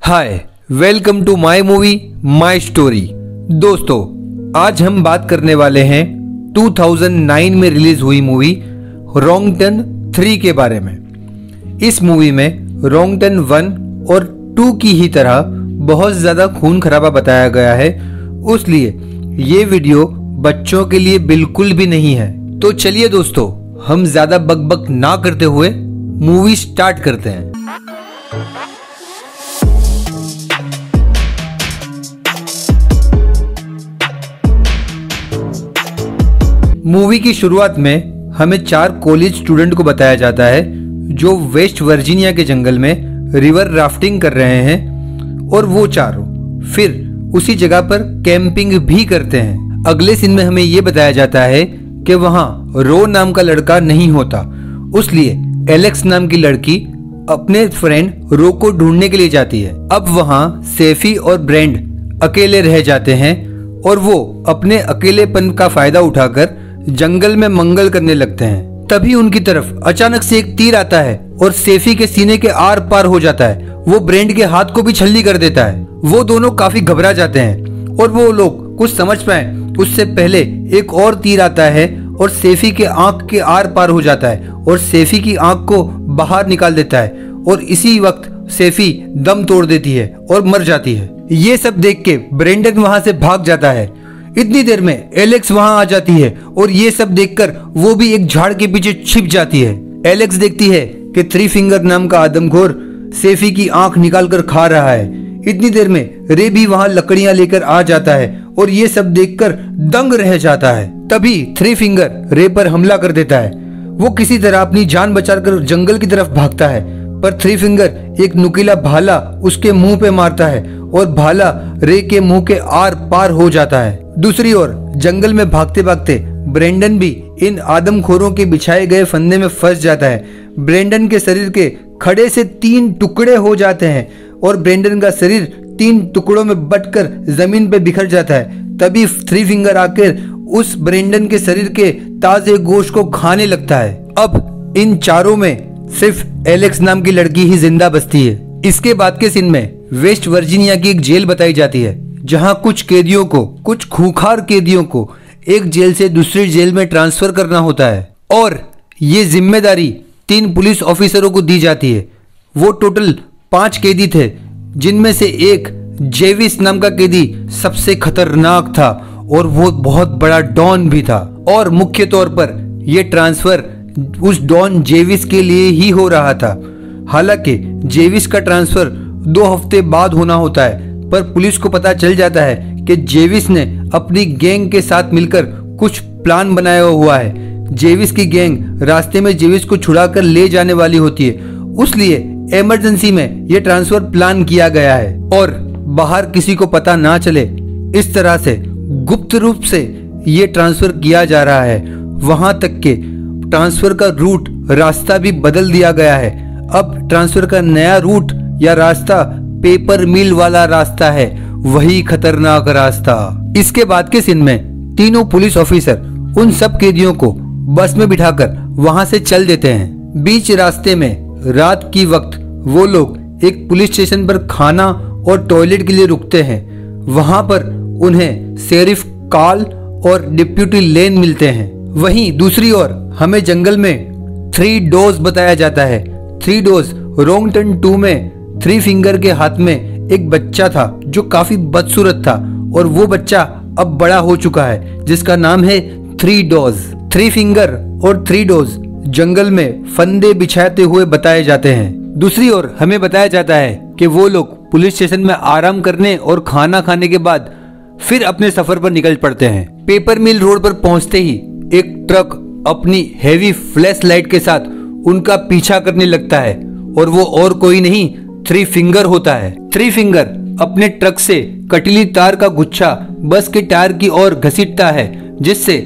Hi, welcome to my movie my story. दोस्तों, आज हम बात करने वाले हैं 2009 में रिलीज हुई मूवी रॉन्ग टर्न 3 के बारे में। इस मूवी में रॉन्ग टर्न 1 और 2 की ही तरह बहुत ज़्यादा खून खराबा बताया गया है, इसलिए ये वीडियो बच्चों के लिए बिल्कुल भी नहीं है। तो चलिए दोस्तों, हम ज़्यादा बकबक ना करते हुए मूवी स्टार्ट करते हैं। मूवी की शुरुआत में हमें 4 कॉलेज स्टूडेंट को बताया जाता है जो वेस्ट वर्जीनिया के जंगल में रिवर राफ्टिंग कर रहे हैं और वो चारों फिर उसी जगह पर कैंपिंग भी करते हैं। अगले सीन में हमें ये बताया जाता है कि वहाँ रो नाम का लड़का नहीं होता, इसलिए एलेक्स नाम की लड़की अपने फ्रेंड रो को ढूंढने के लिए जाती है। अब वहाँ सेफी और ब्रेंड अकेले रह जाते हैं और वो अपने अकेलेपन का फायदा उठाकर जंगल में मंगल करने लगते हैं। तभी उनकी तरफ अचानक से एक तीर आता है और सेफी के सीने के आर पार हो जाता है। वो ब्रेंड के हाथ को भी छल्ली कर देता है। वो दोनों काफी घबरा जाते हैं और वो लोग कुछ समझ पाए उससे पहले एक और तीर आता है और सेफी के आंख के आर पार हो जाता है और सेफी की आंख को बाहर निकाल देता है और इसी वक्त सेफी दम तोड़ देती है और मर जाती है। ये सब देख के ब्रेंडन वहां से भाग जाता है। इतनी देर में एलेक्स वहां आ जाती है और ये सब देखकर वो भी एक झाड़ के पीछे छिप जाती है। एलेक्स देखती है कि 3 फिंगर नाम का आदमखोर सेफी की आंख निकाल कर खा रहा है। इतनी देर में रे भी वहां लकड़ियां लेकर आ जाता है और ये सब देखकर दंग रह जाता है। तभी 3 फिंगर रे पर हमला कर देता है। वो किसी तरह अपनी जान बचाकर जंगल की तरफ भागता है, पर 3 फिंगर एक नुकीला भाला उसके मुंह पे मारता है और भाला रे के मुंह के आर पार हो जाता है। दूसरी ओर जंगल में भागते भागते ब्रेंडन भी इन आदमखोरों के बिछाए गए फंदे में फंस जाता है। ब्रेंडन के शरीर के खड़े से 3 टुकड़े हो जाते हैं और ब्रेंडन का शरीर 3 टुकड़ों में बंटकर जमीन पे बिखर जाता है। तभी 3 फिंगर आकर उस ब्रेंडन के शरीर के ताजे गोश्त को खाने लगता है। अब इन चारों में सिर्फ एलेक्स नाम की लड़की ही जिंदा बचती है। इसके बाद के सीन में वेस्ट वर्जीनिया की एक जेल बताई जाती है जहां कुछ कैदियों को, कुछ खूंखार कैदियों को एक जेल से दूसरी जेल में ट्रांसफर करना होता है और ये जिम्मेदारी 3 पुलिस ऑफिसरों को दी जाती है। वो टोटल 5 कैदी थे, जिनमें से एक जेविस नाम का कैदी सबसे खतरनाक था और वो बहुत बड़ा डॉन भी था। और मुख्य तौर पर यह ट्रांसफर उस डॉन जेविस के लिए ही हो रहा था। हालांकि जेविस का ट्रांसफर 2 हफ्ते बाद होना होता है, पर पुलिस को पता चल जाता है कि जेविस ने अपनी गैंग के साथ मिलकर कुछ प्लान बनाया हुआ है। जेविस की गैंग रास्ते में जेविस को छुड़ाकर ले जाने वाली होती है, इसलिए इमरजेंसी में यह ट्रांसफर प्लान किया गया है और बाहर किसी को पता ना चले, इस तरह से गुप्त रूप से ये ट्रांसफर किया जा रहा है। वहां तक के ट्रांसफर का रूट, रास्ता भी बदल दिया गया है। अब ट्रांसफर का नया रूट या रास्ता पेपर मिल वाला रास्ता है, वही खतरनाक रास्ता। इसके बाद के सीन में तीनों पुलिस ऑफिसर उन सब कैदियों को बस में बिठाकर वहां से चल देते हैं। बीच रास्ते में रात की वक्त वो लोग एक पुलिस स्टेशन पर खाना और टॉयलेट के लिए रुकते हैं। वहां पर उन्हें शेरिफ कार्ल और डिप्टी लेन मिलते हैं। वहीं दूसरी ओर हमें जंगल में 3 डॉज बताया जाता है। 3 डॉज रॉन्ग टर्न 2 में 3 फिंगर के हाथ में एक बच्चा था जो काफी बदसूरत था और वो बच्चा अब बड़ा हो चुका है, जिसका नाम है 3 डॉज। 3 फिंगर और 3 डॉज जंगल में फंदे बिछाते हुए बताए जाते हैं। दूसरी ओर हमें बताया जाता है कि वो लोग पुलिस स्टेशन में आराम करने और खाना खाने के बाद फिर अपने सफर पर निकल पड़ते हैं। पेपर मिल रोड पर पहुंचते ही एक ट्रक अपनी हेवी फ्लैश लाइट के साथ उनका पीछा करने लगता है और वो और कोई नहीं 3 फिंगर होता है। 3 फिंगर अपने ट्रक से कटीली तार का गुच्छा बस के टायर की ओर घसीटता है, जिससे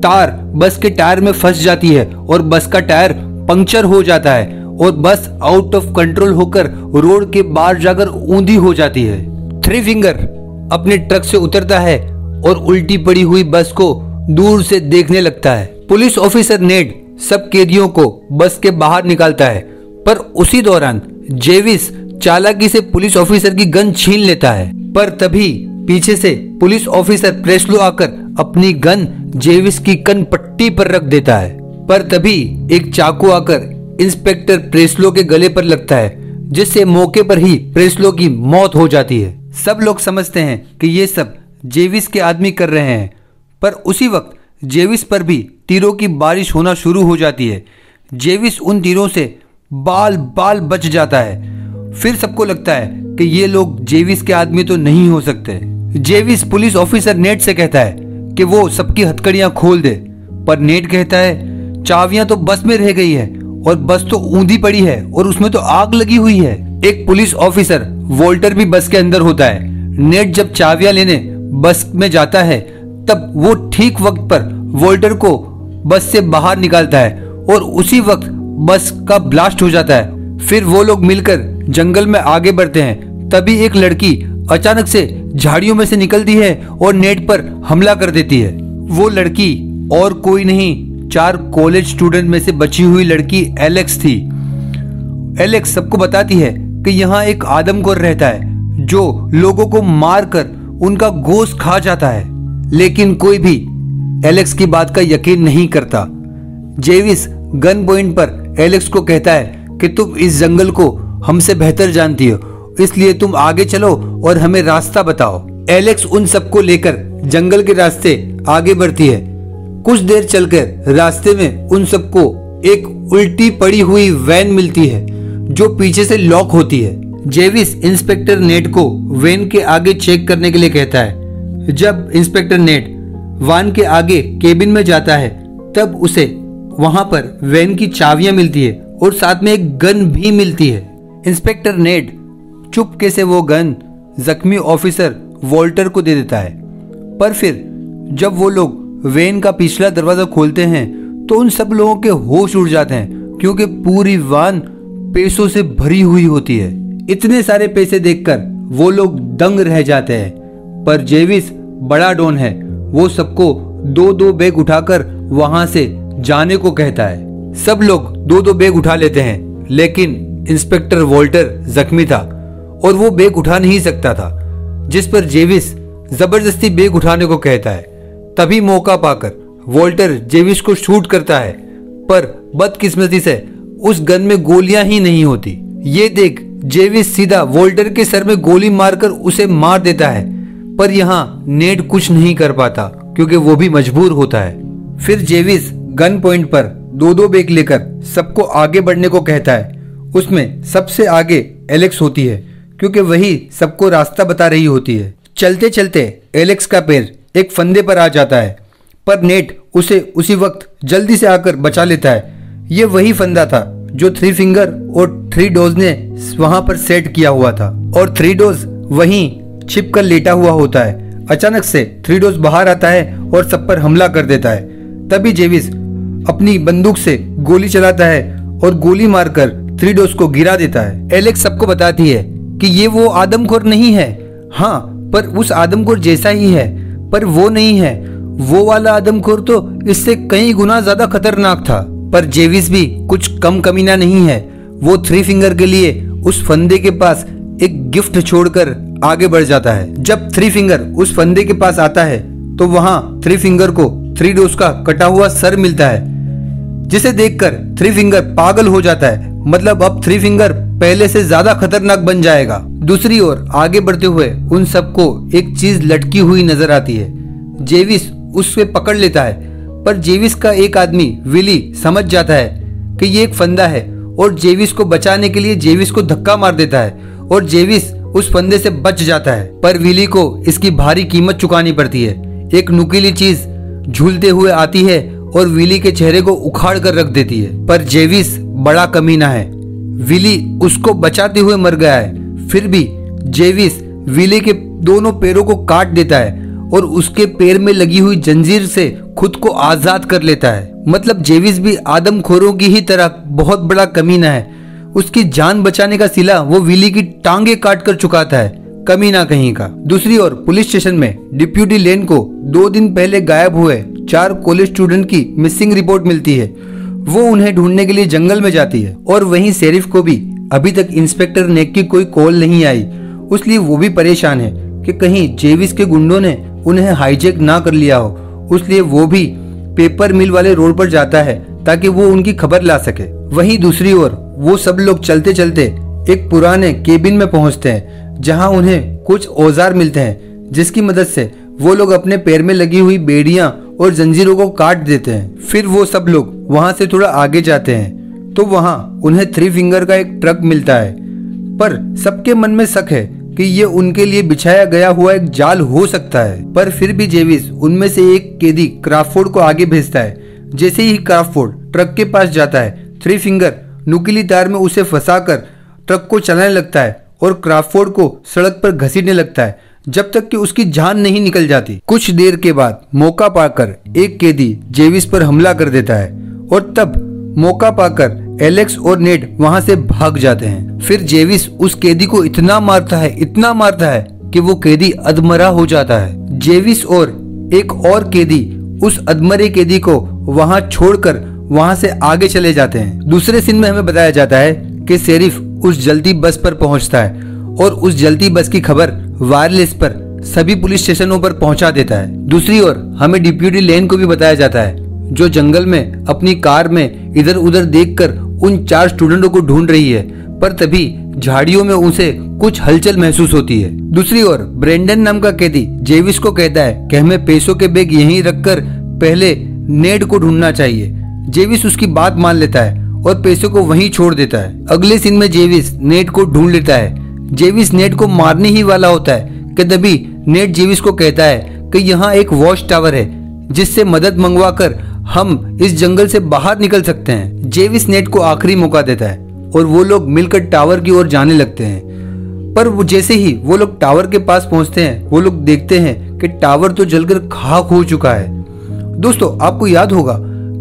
तार बस के टायर में फंस जाती है और बस का टायर पंक्चर हो जाता है और बस आउट ऑफ कंट्रोल होकर रोड के बाहर जाकर ऊंधी हो जाती है। 3 फिंगर अपने ट्रक से उतरता है और उल्टी पड़ी हुई बस को दूर से देखने लगता है। पुलिस ऑफिसर नेड सब कैदियों को बस के बाहर निकालता है, पर उसी दौरान जेविस चालाकी से पुलिस ऑफिसर की गन छीन लेता है। पर तभी पीछे से पुलिस ऑफिसर प्रेस्लो आकर अपनी गन जेविस की कन पट्टी पर रख देता है। पर तभी एक चाकू आकर इंस्पेक्टर प्रेस्लो के गले पर लगता है, जिससे मौके पर ही प्रेस्लो की मौत हो जाती है। सब लोग समझते हैं कि ये सब जेविस के आदमी कर रहे हैं, पर उसी वक्त जेविस पर भी तीरों की बारिश होना शुरू हो जाती है। जेविस उन तीरों से बाल बाल बच जाता है। फिर सबको लगता है कि ये लोग जेविस के आदमी तो नहीं हो सकते। जेविस पुलिस ऑफिसर नेट से कहता है कि वो सबकी हथकड़ियां खोल दे, पर नेट कहता है चाबियां तो बस में रह गई है और बस तो ऊंधी पड़ी है और उसमें तो आग लगी हुई है। एक पुलिस ऑफिसर वोल्टर भी बस के अंदर होता है। नेट जब चाबियां लेने बस में जाता है तब वो ठीक वक्त पर वोल्टर को बस से बाहर निकालता है और उसी वक्त बस का ब्लास्ट हो जाता है। फिर वो लोग मिलकर जंगल में आगे बढ़ते हैं। तभी एक लड़की अचानक से झाड़ियों में से निकलती है और नेट पर हमला कर देती है। वो लड़की और कोई नहीं, 4 कॉलेज स्टूडेंट में से बची हुई लड़की एलेक्स थी। एलेक्स सबको बताती है कि यहाँ एक आदमखोर रहता है जो लोगों को मारकर उनका गोश्त खा जाता है, लेकिन कोई भी एलेक्स की बात का यकीन नहीं करता। जेविस गन पॉइंट पर एलेक्स को कहता है कि तुम इस जंगल को हमसे बेहतर जानती हो, इसलिए तुम आगे चलो और हमें रास्ता बताओ। एलेक्स उन सबको लेकर जंगल के रास्ते आगे बढ़ती है। कुछ देर चलकर रास्ते में उन सबको एक उल्टी पड़ी हुई वैन मिलती है जो पीछे से लॉक होती है। जेविस इंस्पेक्टर नेट को वैन के आगे चेक करने के लिए कहता है। जब इंस्पेक्टर नेट वैन के आगे केबिन में जाता है तब उसे वहां पर वैन की चाबियां मिलती है और साथ में एक गन भी मिलती है। इंस्पेक्टर नेट चुपके से वो गन जख्मी ऑफिसर वोल्टर को दे देता है। पर फिर जब वो लोग वैन का पिछला दरवाजा खोलते हैं तो उन सब लोगों के होश उड़ जाते हैं, क्योंकि पूरी वैन पैसों से भरी हुई होती है। इतने सारे पैसे देखकर वो लोग दंग रह जाते हैं। पर जेविस बड़ा डॉन है, वो सबको 2-2 बैग उठाकर वहां से जाने को कहता है। सब लोग 2-2 बैग उठा लेते हैं, लेकिन इंस्पेक्टर वोल्टर जख्मी था और वो बैग उठा नहीं सकता था, जिस पर जेविस जबरदस्ती बैग उठाने को कहता है। तभी मौका पाकर वोल्टर जेविस को शूट करता है, पर बदकिस्मती से उस गन में गोलियां ही नहीं होती। ये देख जेविस सीधा वोल्टर के सर में गोली मारकर उसे मार देता है, पर यहाँ नेट कुछ नहीं कर पाता क्योंकि वो भी मजबूर होता है। फिर जेविस गन पॉइंट पर 2-2 बैग लेकर सबको आगे बढ़ने को कहता है। उसमें सबसे आगे एलेक्स होती है, क्योंकि वही सबको रास्ता बता रही होती है। चलते चलते एलेक्स का पैर एक फंदे पर आ जाता है, पर नेट उसे उसी वक्त जल्दी से आकर बचा लेता है। ये वही फंदा था जो 3 फिंगर और 3 डोज ने वहां पर सेट किया हुआ था, और 3 डोज वहीं छिप कर लेटा हुआ होता है। अचानक से 3 डोज बाहर आता है और सब पर हमला कर देता है। तभी जेविस अपनी बंदूक से गोली चलाता है और गोली मारकर 3 डोज को गिरा देता है। एलेक्स सबको बताती है कि ये वो आदमखोर नहीं है, हाँ पर उस आदमखोर जैसा ही है, पर वो नहीं है। वो वाला आदमखोर तो इससे कई गुना ज्यादा खतरनाक था। पर जेविस भी कुछ कम कमीना नहीं है। वो 3 फिंगर के लिए उस फंदे के पास एक गिफ्ट छोड़कर आगे बढ़ जाता है। जब 3 फिंगर उस फंदे के पास आता है तो वहां 3 फिंगर को 3 डोज का कटा हुआ सर मिलता है, जिसे देखकर 3 फिंगर पागल हो जाता है। मतलब अब 3 फिंगर पहले से ज्यादा खतरनाक बन जाएगा। दूसरी ओर आगे बढ़ते हुए उन सबको एक चीज लटकी हुई नजर आती है। जेविस उससे पकड़ लेता है, पर जेविस का एक आदमी विली समझ जाता है कि ये एक फंदा है और जेविस को बचाने के लिए जेविस को धक्का मार देता है और जेविस उस फंदे से बच जाता है। पर विली को इसकी भारी कीमत चुकानी पड़ती है। एक नुकीली चीज झूलते हुए आती है और विली के चेहरे को उखाड़ कर रख देती है। पर जेविस बड़ा कमीना है, विली उसको बचाते हुए मर गया है। फिर भी जेविस विली के दोनों पैरों को काट देता है और उसके पैर में लगी हुई जंजीर से खुद को आजाद कर लेता है। मतलब जेविस भी आदमखोरों की ही तरह बहुत बड़ा कमीना है। उसकी जान बचाने का सिला वो विली की टांगे काट कर चुकाता है, कमीना कहीं का। दूसरी ओर पुलिस स्टेशन में डिप्यूटी लेन को 2 दिन पहले गायब हुए 4 कॉलेज स्टूडेंट की मिसिंग रिपोर्ट मिलती है। वो उन्हें ढूंढने के लिए जंगल में जाती है और वहीं शेरिफ को भी अभी तक इंस्पेक्टर नेक की कोई कॉल नहीं आई, इसलिए वो भी परेशान है कि कहीं जेविस के गुंडों ने उन्हें हाईजैक ना कर लिया हो। इसलिए वो भी पेपर मिल वाले रोड पर जाता है ताकि वो उनकी खबर ला सके। वहीं दूसरी ओर वो सब लोग चलते चलते एक पुराने केबिन में पहुंचते हैं, जहां उन्हें कुछ औजार मिलते हैं जिसकी मदद से वो लोग अपने पैर में लगी हुई बेड़ियां और जंजीरों को काट देते हैं। फिर वो सब लोग वहां से थोड़ा आगे जाते हैं तो वहां उन्हें थ्री फिंगर का एक ट्रक मिलता है, पर सबके मन में शक है कि ये उनके लिए बिछाया गया हुआ एक जाल हो सकता है। पर फिर भी जेविस उनमें से एक कैदी क्राफोर्ड को आगे भेजता है। जैसे ही क्राफोर्ड ट्रक के पास जाता है, थ्री फिंगर नुकीली तार में उसे फंसाकर ट्रक को चलाने लगता है और क्राफोर्ड को सड़क पर घसीटने लगता है जब तक कि उसकी जान नहीं निकल जाती। कुछ देर के बाद मौका पाकर एक कैदी जेविस पर हमला कर देता है और तब मौका पाकर एलेक्स और नेड वहां से भाग जाते हैं। फिर जेविस उस कैदी को इतना मारता है कि वो कैदी अधमरा हो जाता है। जेविस और एक और कैदी उस अधमरे कैदी को वहां छोड़कर वहां से आगे चले जाते हैं। दूसरे सीन में हमें बताया जाता है कि शेरिफ उस जल्दी बस पर पहुंचता है और उस जल्दी बस की खबर वायरलेस पर सभी पुलिस स्टेशनों पर पहुंचा देता है। दूसरी ओर हमें डिप्यूटी लेन को भी बताया जाता है, जो जंगल में अपनी कार में इधर उधर देखकर उन 4 स्टूडेंटों को ढूंढ रही है, पर तभी झाड़ियों में उसे कुछ हलचल महसूस होती है। दूसरी ओर ब्रेंडन नाम का कैदी जेविस को कहता है कि हमें पैसों के बैग यहीं रखकर पहले नेड को ढूंढना चाहिए। जेविस उसकी बात मान लेता है और पैसों को वहीं छोड़ देता है। अगले सीन में जेविस नेड को ढूंढ लेता है। जेविस नेड को मारने ही वाला होता है कि तभी नेड जेविस को कहता है कि यहाँ एक वॉच टावर है जिससे मदद मंगवाकर हम इस जंगल से बाहर निकल सकते हैं। जेविस नेड को आखिरी मौका देता है और वो लोग मिलकर टावर की ओर जाने लगते हैं। पर वो जैसे ही वो लोग टावर के पास पहुंचते हैं, वो लोग देखते हैं कि टावर तो जलकर खाक हो चुका है। दोस्तों, आपको याद होगा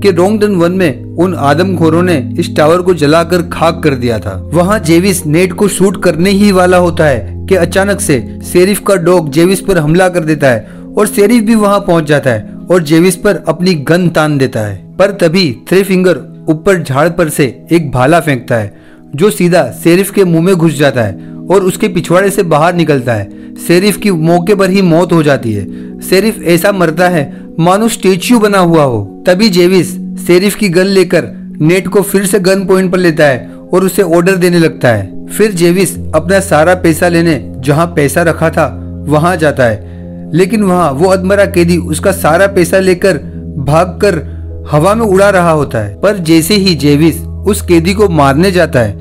कि रॉन्ग टर्न 1 में उन आदमखोरों ने इस टावर को जलाकर खाक कर दिया था। वहां जेविस नेड को शूट करने ही वाला होता है कि अचानक से शेरिफ का डॉग जेविस पर हमला कर देता है और शेरिफ भी वहां पहुंच जाता है और जेविस पर अपनी गन तान देता है। पर तभी थ्री फिंगर ऊपर झाड़ पर से एक भाला फेंकता है जो सीधा शेरिफ के मुंह में घुस जाता है और उसके पिछवाड़े से बाहर निकलता है। शेरिफ की मौके पर ही मौत हो जाती है। शेरिफ ऐसा मरता है मानो स्टेच्यू बना हुआ हो। तभी जेविस शेरिफ की गन लेकर नेड को फिर से गन पॉइंट पर लेता है और उसे ऑर्डर देने लगता है। फिर जेविस अपना सारा पैसा लेने जहां पैसा रखा था वहां जाता है, लेकिन वहां वो अधमरा कैदी उसका सारा पैसा लेकर भागकर हवा में उड़ा रहा होता है। पर जैसे ही जेविस उस कैदी को मारने जाता है,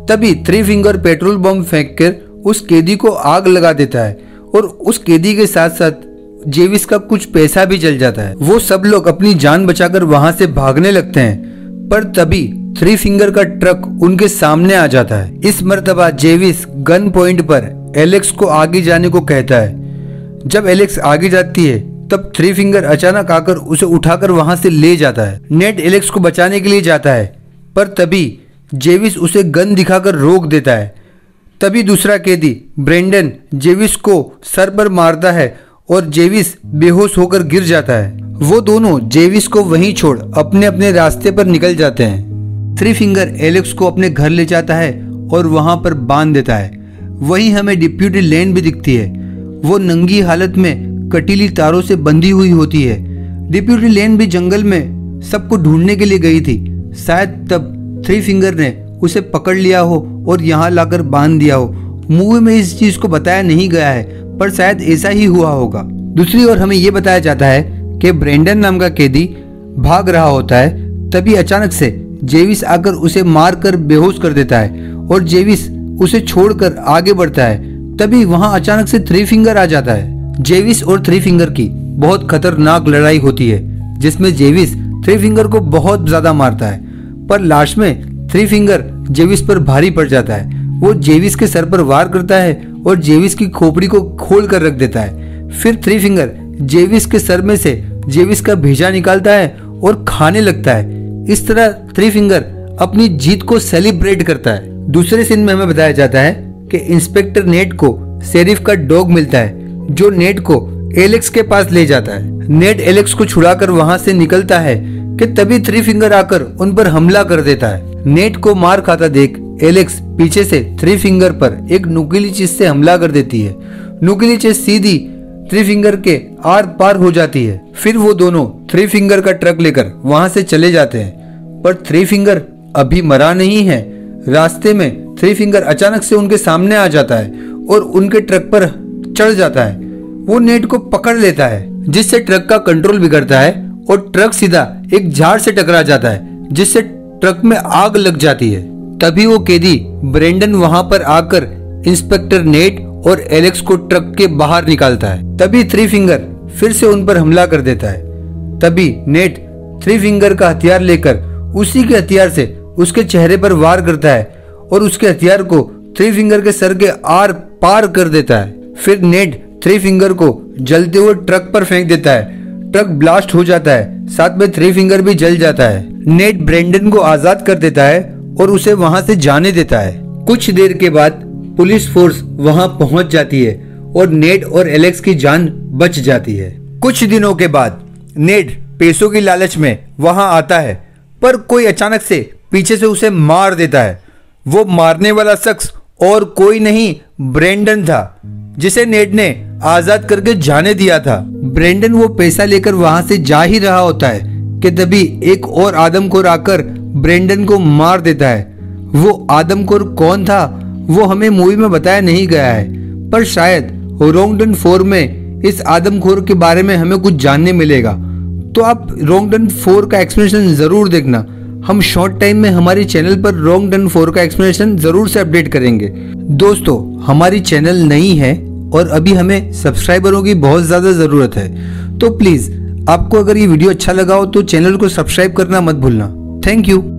तभी थ्री फिंगर पेट्रोल बम फेंककर उस कैदी को आग लगा देता है और उस कैदी के साथ साथ जेविस का कुछ पैसा भी जल जाता है। वो सब लोग अपनी जान बचाकर वहां से भागने लगते हैं, पर तभी थ्री फिंगर का ट्रक उनके सामने आ जाता है। इस मर्तबा जेविस गन पॉइंट पर एलेक्स को आगे जाने को कहता है। जब एलेक्स आगे जाती है तब थ्री फिंगर अचानक आकर उसे उठाकर वहां से ले जाता है। नेड एलेक्स को बचाने के लिए जाता है, पर तभी जेविस उसे गन दिखाकर रोक देता है। तभी दूसरा कैदी ब्रेंडन जेविस को सर पर मारता है और जेविस बेहोश होकर गिर जाता है। वो दोनों जेविस को वहीं छोड़ अपने अपने रास्ते पर निकल जाते हैं। थ्री फिंगर एलेक्स को अपने घर ले जाता है और वहां पर बांध देता है। वहीं हमें डिप्यूटी लेन भी दिखती है। वो नंगी हालत में कटीली तारों से बंधी हुई होती है। डिप्यूटी लेन भी जंगल में सबको ढूंढने के लिए गई थी। शायद तब थ्री फिंगर ने उसे पकड़ लिया हो और यहाँ लाकर बांध दिया हो। मूवी में इस चीज को बताया नहीं गया है, पर शायद ऐसा ही हुआ होगा। दूसरी ओर हमें यह बताया जाता है कि ब्रेंडन नाम का कैदी भाग रहा होता है। तभी अचानक से जेविस आकर उसे मारकर बेहोश कर देता है और जेविस उसे छोड़कर आगे बढ़ता है। तभी वहां अचानक से थ्री फिंगर आ जाता है। जेविस और थ्री फिंगर की बहुत खतरनाक लड़ाई होती है, जिसमें जेविस थ्री फिंगर को बहुत ज्यादा मारता है, पर लास्ट में थ्री फिंगर जेविस पर भारी पड़ जाता है। वो जेविस के सर पर वार करता है और जेविस की खोपड़ी को खोल कर रख देता है। फिर थ्री फिंगर जेविस के सर में से जेविस का भेजा निकालता है और खाने लगता है। इस तरह थ्री फिंगर अपनी जीत को सेलिब्रेट करता है। दूसरे सीन में हमें बताया जाता है कि इंस्पेक्टर नेड को शेरिफ का डॉग मिलता है, जो नेड को एलेक्स के पास ले जाता है। नेड एलेक्स को छुड़ाकर वहां से निकलता है कि तभी थ्री फिंगर आकर उन पर हमला कर देता है। नेड को मार खाता देख एलेक्स पीछे से थ्री फिंगर पर एक नुकीली चीज से हमला कर देती है। नुकीली चीज सीधी थ्री फिंगर के आर पार हो जाती है। फिर वो दोनों थ्री फिंगर का ट्रक लेकर वहां से चले जाते हैं, पर थ्री फिंगर अभी मरा नहीं है। रास्ते में थ्री फिंगर अचानक से उनके सामने आ जाता है और उनके ट्रक पर चढ़ जाता है। वो नेट को पकड़ लेता है, जिससे ट्रक का कंट्रोल बिगड़ता है और ट्रक सीधा एक झाड़ से टकरा जाता है, जिससे ट्रक में आग लग जाती है। तभी वो कैदी ब्रेंडन वहां पर आकर इंस्पेक्टर नेट और एलेक्स को ट्रक के बाहर निकालता है। तभी थ्री फिंगर फिर से उन पर हमला कर देता है। तभी नेट थ्री फिंगर का हथियार लेकर उसी के हथियार से उसके चेहरे पर वार करता है और उसके हथियार को थ्री फिंगर के सर के आर पार कर देता है। फिर नेट थ्री फिंगर को जलते हुए ट्रक पर फेंक देता है। ट्रक ब्लास्ट हो जाता है, साथ में थ्री फिंगर भी जल जाता है। नेट ब्रेंडन को आजाद कर देता है और उसे वहां से जाने देता है। कुछ देर के बाद पुलिस फोर्स वहां पहुंच जाती है और नेट और एलेक्स की जान बच जाती है। कुछ दिनों के बाद नेट पैसों की लालच में वहां आता है, पर कोई अचानक से पीछे से उसे मार देता है। वो मारने वाला शख्स और कोई नहीं ब्रेंडन था, जिसे नेट ने आजाद करके जाने दिया था। ब्रेंडन वो पैसा लेकर वहां से जा ही रहा होता है कि तभी एक और आदमखोर आकर ब्रेंडन को मार देता है। वो आदमखोर कौन था वो हमें मूवी में बताया नहीं गया है, पर शायद रोंगटन 4 में इस आदमखोर के बारे में हमें कुछ जानने मिलेगा। तो आप रोंगटन 4 का एक्सप्लेनेशन जरूर देखना। हम शॉर्ट टाइम में हमारे चैनल पर रोंगटन 4 का एक्सप्लेनेशन जरूर से अपडेट करेंगे। दोस्तों, हमारी चैनल नई है और अभी हमें सब्सक्राइबरों की बहुत ज्यादा जरूरत है, तो प्लीज आपको अगर ये वीडियो अच्छा लगा हो तो चैनल को सब्सक्राइब करना मत भूलना। Thank you.